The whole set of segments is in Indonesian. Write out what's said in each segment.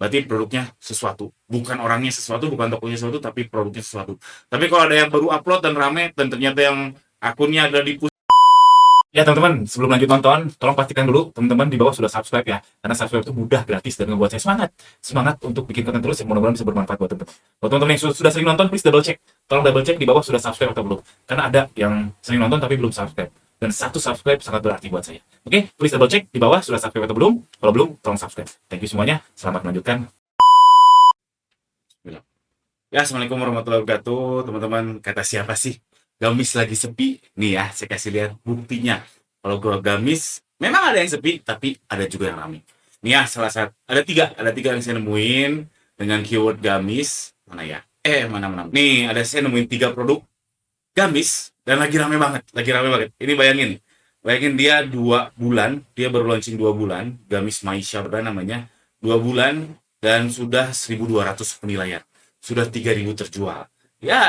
berarti produknya sesuatu. Bukan orangnya sesuatu, bukan tokonya sesuatu, tapi produknya sesuatu. Tapi kalau ada yang baru upload dan rame, dan ternyata yang akunnya ada di ya teman-teman, sebelum lanjut nonton, tolong pastikan dulu teman-teman di bawah sudah subscribe ya. Karena subscribe itu mudah, gratis, dan ngebuat saya semangat untuk bikin konten terus yang mudah-mudahan bisa bermanfaat buat teman-teman. Buat teman-teman yang sudah sering nonton, please double check. Tolong double check di bawah sudah subscribe atau belum. Karena ada yang sering nonton tapi belum subscribe. Dan satu subscribe sangat berarti buat saya. Oke, please double check di bawah sudah subscribe atau belum. Kalau belum, tolong subscribe. Thank you semuanya. Selamat melanjutkan. Ya, assalamualaikum warahmatullahi wabarakatuh, teman-teman. Kata siapa sih? Gamis lagi sepi? Nih ya, saya kasih lihat buktinya. Kalau gua gamis, memang ada yang sepi, tapi ada juga yang ramai. Nih ya, salah satu, ada tiga yang saya nemuin dengan keyword gamis. Mana ya? Mana. Nih, saya nemuin 3 produk gamis dan lagi rame banget, Ini bayangin dia 2 bulan, dia baru launching 2 bulan, gamis Maisha namanya, 2 bulan dan sudah 1.200 penilaian. Sudah 3.000 terjual. Ya,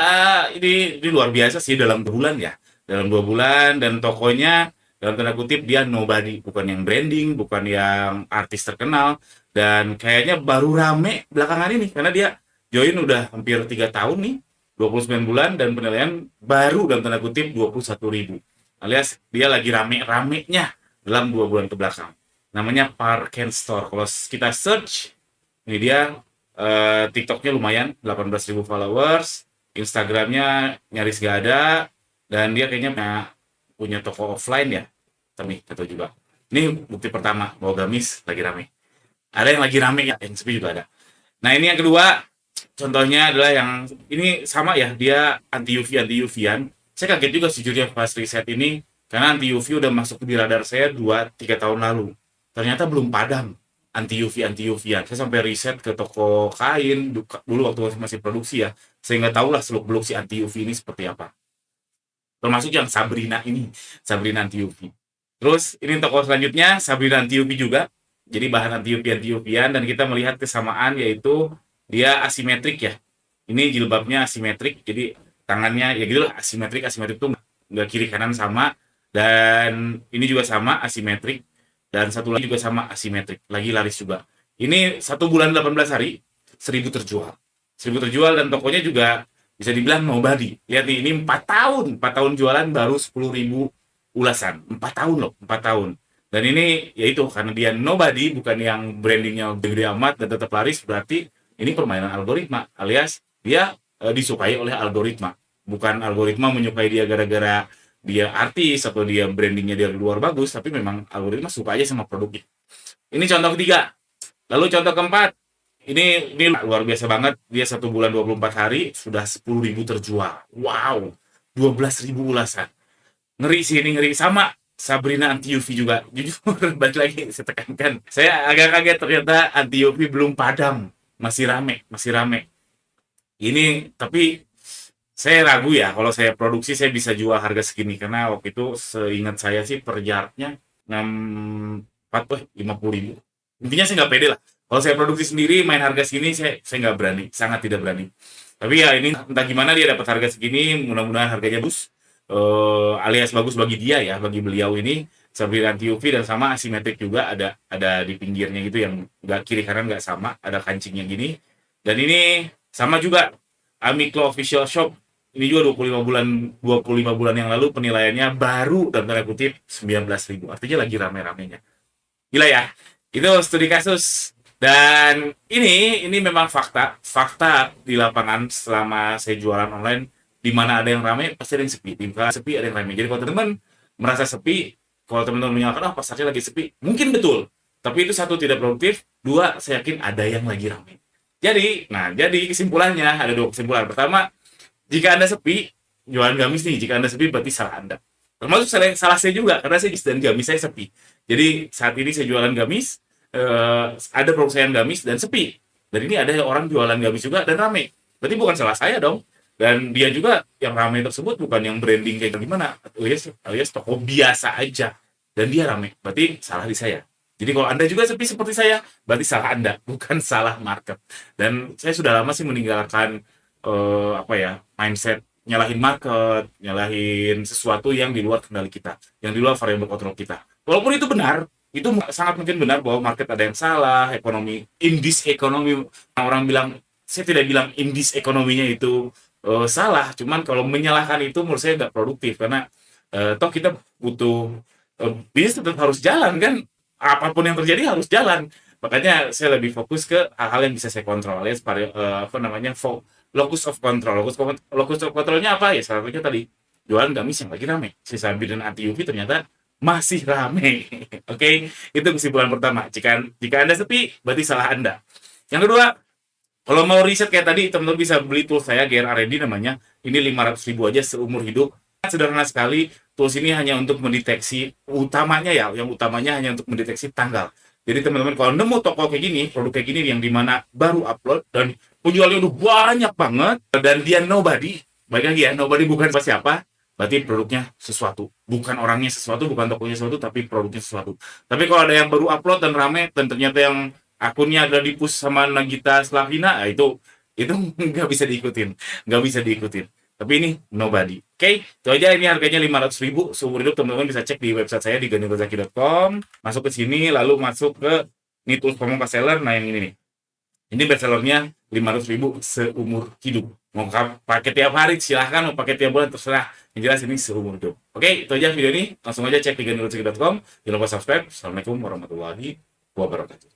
ini luar biasa sih dalam 2 bulan ya. Dalam 2 bulan dan tokonya dalam tanda kutip dia nobody, bukan yang branding, bukan yang artis terkenal, dan kayaknya baru rame belakangan ini karena dia join udah hampir 3 tahun nih, 29 bulan dan penilaian baru dalam tanda kutip 21.000. Alias dia lagi rame-ramenya dalam 2 bulan ke belakang. Namanya Park and Store. Kalau kita search, ini dia. TikToknya lumayan, 18.000 followers, Instagramnya nyaris gak ada, dan dia kayaknya punya toko offline ya, tapi gak tahu juga. Ini bukti pertama bahwa gamis lagi rame. Ada yang lagi rame ya, yang sepi juga ada. Nah ini yang kedua, contohnya adalah yang ini sama ya, dia anti UV-an. Saya kaget juga sejujurnya pas riset ini, karena anti UV udah masuk di radar saya 2-3 tahun lalu. Ternyata belum padam anti UV-an. Saya sampai riset ke toko kain dulu waktu masih produksi ya. Saya nggak tahu lah seluk-beluk si anti UV ini seperti apa. Termasuk yang Sabrina anti UV. Terus ini toko selanjutnya Sabrina anti UV juga. Jadi bahan anti UV-an dan kita melihat kesamaan yaitu dia asimetrik ya. Ini jilbabnya asimetrik, jadi tangannya ya gitulah asimetrik tuh nggak kiri kanan sama, dan ini juga sama asimetrik. Dan satu lagi juga sama asimetrik, lagi laris juga. Ini 1 bulan 18 hari, 1.000 terjual. 1.000 terjual dan tokonya juga bisa dibilang nobody. Lihat nih, ini 4 tahun jualan baru 10.000 ulasan. 4 tahun loh, 4 tahun. Dan ini yaitu karena dia nobody, bukan yang brandingnya gede amat dan tetap laris, berarti ini permainan algoritma, alias dia disukai oleh algoritma. Bukan algoritma menyukai dia gara-gara dia artis atau dia brandingnya dari luar bagus, tapi memang algoritma suka aja sama produknya. Ini contoh ketiga. Lalu contoh keempat, ini luar biasa banget. Dia 1 bulan 24 hari sudah 10.000 terjual. Wow, 12.000 ulasan. Ngeri sih ini, ngeri. Sama Sabrina anti UV juga. Jujur, balik lagi saya tekankan. Saya agak kaget ternyata anti UV belum padam. Masih rame. Ini tapi saya ragu ya, kalau saya produksi saya bisa jual harga segini, karena waktu itu seingat saya sih per yardnya 50.000. Intinya saya nggak pede lah. Kalau saya produksi sendiri main harga segini saya nggak berani, sangat tidak berani. Tapi ya ini entah gimana dia dapat harga segini, mudah-mudahan harganya bagus, alias bagus bagi dia ya, bagi beliau ini. Sabrina anti UV dan sama asimetrik juga ada di pinggirnya gitu yang nggak kiri kanan nggak sama, ada kancingnya gini. Dan ini sama juga Amiklo Official Shop. Ini juga 25 bulan yang lalu penilaiannya baru dalam tanda kutip 19.000. Artinya lagi rame-ramenya. Gila ya. Itu studi kasus. Dan ini memang fakta di lapangan selama saya jualan online, di mana ada yang rame pasti ada yang sepi. Di mana sepi ada yang rame. Jadi kalau teman-teman merasa sepi, kalau teman-teman menyalahkan pasarnya lagi sepi, mungkin betul. Tapi itu 1 tidak produktif, 2 saya yakin ada yang lagi rame. Jadi kesimpulannya ada 2 kesimpulan. Pertama, jika Anda sepi, jualan gamis nih, jika Anda sepi berarti salah Anda. Termasuk salah saya juga, karena saya dan gamis saya sepi. Jadi saat ini saya jualan gamis, ada produsen gamis dan sepi. Dan ini ada orang jualan gamis juga dan rame. Berarti bukan salah saya dong. Dan dia juga yang rame tersebut bukan yang branding kayak gimana, alias toko biasa aja. Dan dia rame, berarti salah di saya. Jadi kalau Anda juga sepi seperti saya, berarti salah Anda, bukan salah market. Dan saya sudah lama sih meninggalkan mindset nyalahin market, nyalahin sesuatu yang di luar kendali kita, yang di luar variabel kontrol kita. Walaupun itu benar, itu sangat mungkin benar bahwa market ada yang salah, ekonomi, indis ekonomi, orang bilang, saya tidak bilang indis ekonominya itu salah, cuman kalau menyalahkan itu menurut saya nggak produktif, karena toh kita butuh, bisnis tetap harus jalan kan, apapun yang terjadi harus jalan. Makanya saya lebih fokus ke hal-hal yang bisa saya kontrol, ya, apa namanya, locus of control. Locus of controlnya apa ya? Salah satunya tadi jualan gamis yang lagi rame. Sisa dan anti UV ternyata masih rame. Oke, itu kesimpulan pertama. Jika Anda sepi, berarti salah Anda. Yang kedua, kalau mau riset kayak tadi, teman-teman bisa beli tools saya, GR R&D namanya. Ini 500.000 aja seumur hidup. Sederhana sekali, tools ini hanya untuk mendeteksi, utamanya ya, yang utamanya hanya untuk mendeteksi tanggal. Jadi teman-teman kalau nemu toko kayak gini, produk kayak gini yang dimana baru upload dan penjualnya udah banyak banget dan dia nobody, baik lagi ya, nobody bukan siapa, berarti produknya sesuatu, bukan orangnya sesuatu, bukan tokonya sesuatu, tapi produknya sesuatu. Tapi kalau ada yang baru upload dan rame dan ternyata yang akunnya ada di push sama Nagita Slavina, nah itu nggak bisa diikutin, nggak bisa diikutin. Tapi ini nobody. Oke, itu aja. Ini harganya 500.000 seumur hidup. Teman-teman bisa cek di website saya di ganilozaki.com. Masuk ke sini, lalu masuk ke ini tools pamungkas seller. Nah yang ini nih. Ini bestsellernya 500.000 seumur hidup. Mau pakai tiap hari silahkan, mau pakai tiap bulan terserah. Yang jelas ini seumur hidup. Oke, itu aja video ini. Langsung aja cek di ganilozaki.com. Jangan lupa subscribe. Assalamualaikum warahmatullahi wabarakatuh.